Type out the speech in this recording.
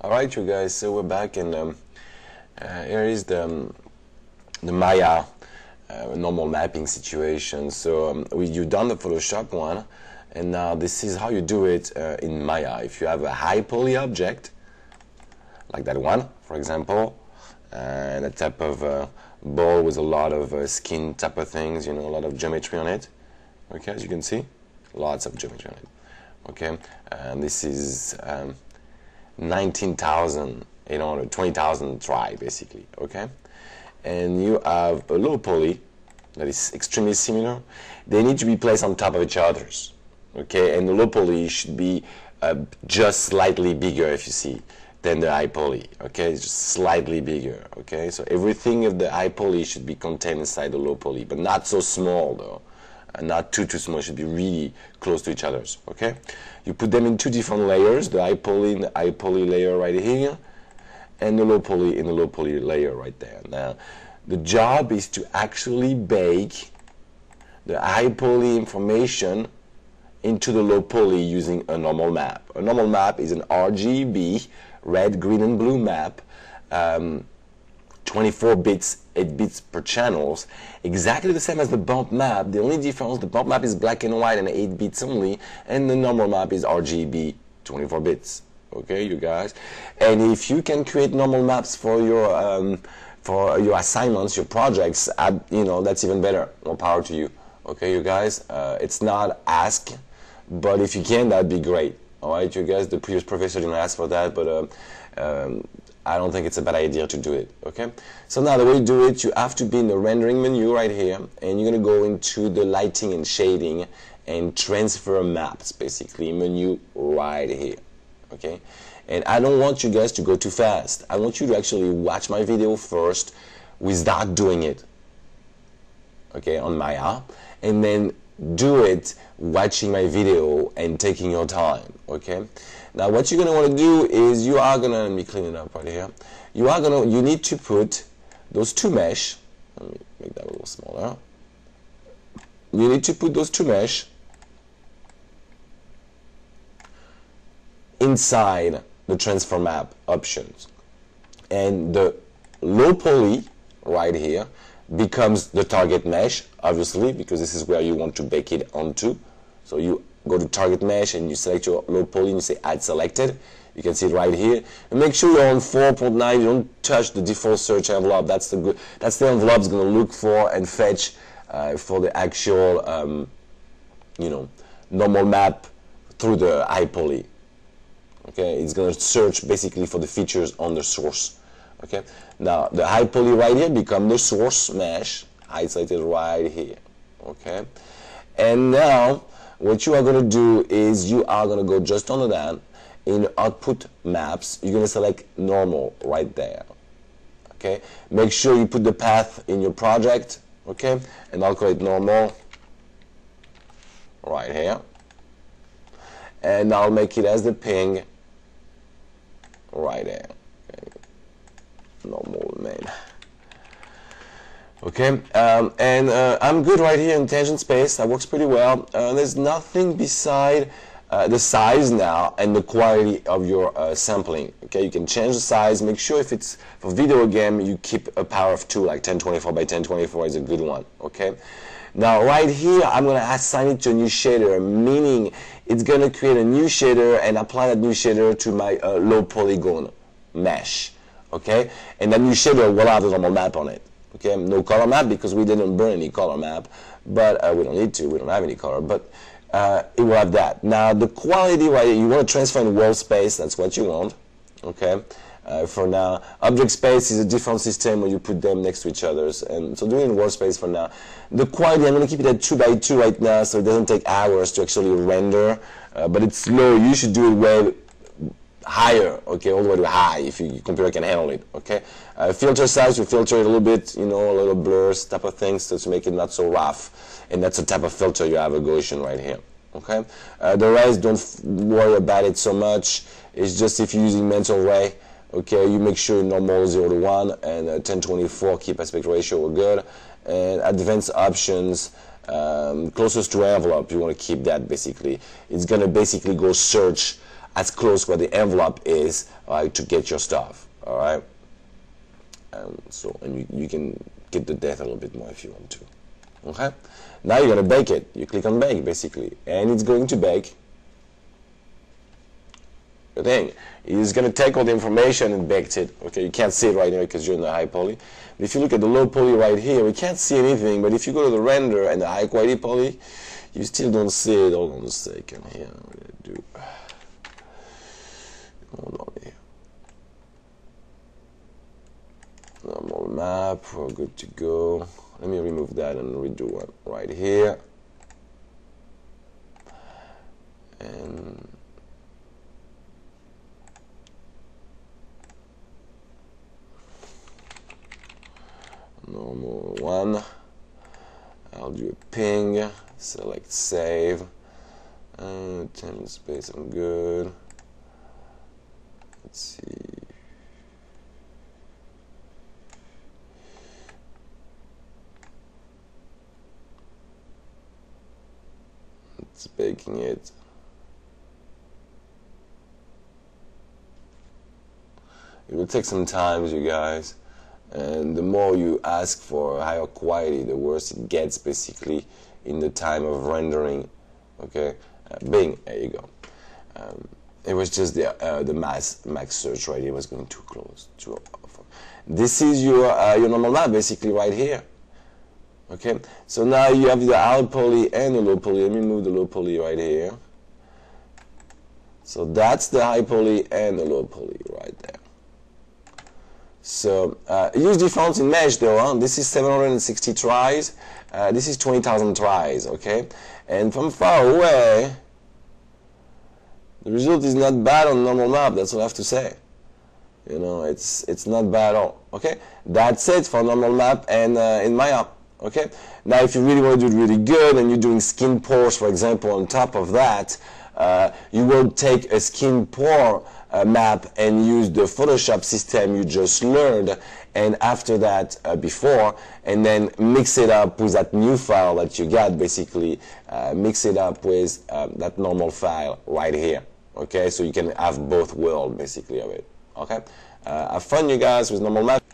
Alright, you guys, so we're back, and here is the Maya normal mapping situation. So you've done the Photoshop one, and now this is how you do it in Maya. If you have a high poly object, like that one, for example, and a type of ball with a lot of skin type of things, you know, a lot of geometry on it. Okay, as you can see, lots of geometry on it. Okay, and this is 19,800, 20,000 try basically. Okay, and you have a low poly that is extremely similar. They need to be placed on top of each other's. Okay, and the low poly should be just slightly bigger, if you see, than the high poly. Okay, it's just slightly bigger. Okay, so everything of the high poly should be contained inside the low poly, but not so small though. Not too small. It should be really close to each other's. Okay, you put them in two different layers: the high poly in the high poly layer right here, and the low poly in the low poly layer right there. Now, the job is to actually bake the high poly information into the low poly using a normal map. A normal map is an RGB, red, green, and blue map. 24 bits, 8 bits per channels, exactly the same as the bump map. The only difference, the bump map is black and white and 8 bits only, and the normal map is RGB, 24 bits. Okay, you guys? And if you can create normal maps for your assignments, your projects, you know, that's even better. More power to you. Okay, you guys? It's not ask, but if you can, that'd be great. All right, you guys? The previous professor didn't ask for that, but I don't think it's a bad idea to do it. Okay, so now the way you do it, you have to be in the rendering menu right here, and you're going to go into the lighting and shading and transfer maps, basically menu right here. Okay, and I don't want you guys to go too fast. I want you to actually watch my video first without doing it, okay, on Maya, and then do it watching my video and taking your time. Okay, now what you're going to want to do is you are going to, let me clean it up right here, you need to put those two mesh, let me make that a little smaller, you need to put those two mesh inside the transfer map options, and the low poly right here becomes the target mesh, obviously, because this is where you want to bake it onto. So you go to target mesh and you select your low poly and you say add selected. You can see it right here. And make sure you're on 4.9. You don't touch the default search envelope. That's the envelope it's going to look for and fetch for the actual you know, normal map through the high poly. Okay, it's going to search basically for the features on the source. Okay, now the high poly right here become the source mesh, isolated right here. Okay, and now what you are going to do is you are going to go just under that in output maps. You're going to select normal right there. Okay, make sure you put the path in your project. Okay, and I'll call it normal right here, and I'll make it as the ping right there. Normal main. Okay, and I'm good right here in tangent space. That works pretty well. There's nothing beside the size now and the quality of your sampling. Okay, you can change the size. Make sure if it's for video game, you keep a power of 2, like 1024 by 1024 is a good one. Okay, now right here, I'm going to assign it to a new shader, meaning it's going to create a new shader and apply that new shader to my low polygon mesh. Okay, and that new shader will have the normal map on it. Okay, no color map because we didn't burn any color map, but we don't need to. We don't have any color, but it will have that. Now the quality, right? You want to transfer in world space. That's what you want. Okay. For now, object space is a different system where you put them next to each other, and so doing world space for now. The quality, I'm going to keep it at 2x2 right now, so it doesn't take hours to actually render, but it's slow. You should do it way higher, okay, all the way to high if your computer can handle it. Okay, filter size, you filter it a little bit, you know, a little blurs type of things to make it not so rough, and that's the type of filter you have a Gaussian right here. Okay, the rest, don't worry about it so much. It's just if you're using mental ray, okay, you make sure normal 0 to 1 and 1024 keep aspect ratio are good, and advanced options, closest to envelope, you want to keep that basically. It's going to basically go search as close where the envelope is, to get your stuff. All right. And you can get the depth a little bit more if you want to. Okay. Now you're gonna bake it. You click on bake basically, and it's going to bake. The thing is going to take all the information and baked it. Okay, you can't see it right now because you're in the high poly. But if you look at the low poly right here, we can't see anything. But if you go to the render and the high quality poly, you still don't see it. Hold on a second here. What did I do? Hold on here. Normal map. We're good to go. Let me remove that and redo one right here. And normal one. I'll do a ping, select save, tangent space, I'm good. Let's see. It's baking it. It will take some time, you guys. And the more you ask for higher quality, the worse it gets basically in the time of rendering. Okay, Bing, there you go. It was just the max search right here was going too close. This is your normal map basically right here. Okay, so now you have the high poly and the low poly. Let me move the low poly right here. So that's the high poly and the low poly right there. So huge difference in mesh though, huh? This is 760 tries, this is 20,000 tries, okay? And from far away, the result is not bad on normal map, that's what I have to say. You know, it's not bad at all, okay? That's it for normal map and in my app, okay? Now if you really want to do it really good and you're doing skin pores, for example, on top of that, you will take a skin pore map and use the Photoshop system you just learned, and after that before, and then mix it up with that new file that you got basically, mix it up with that normal file right here, okay, so you can have both worlds basically of it, okay. Have fun you guys with normal map.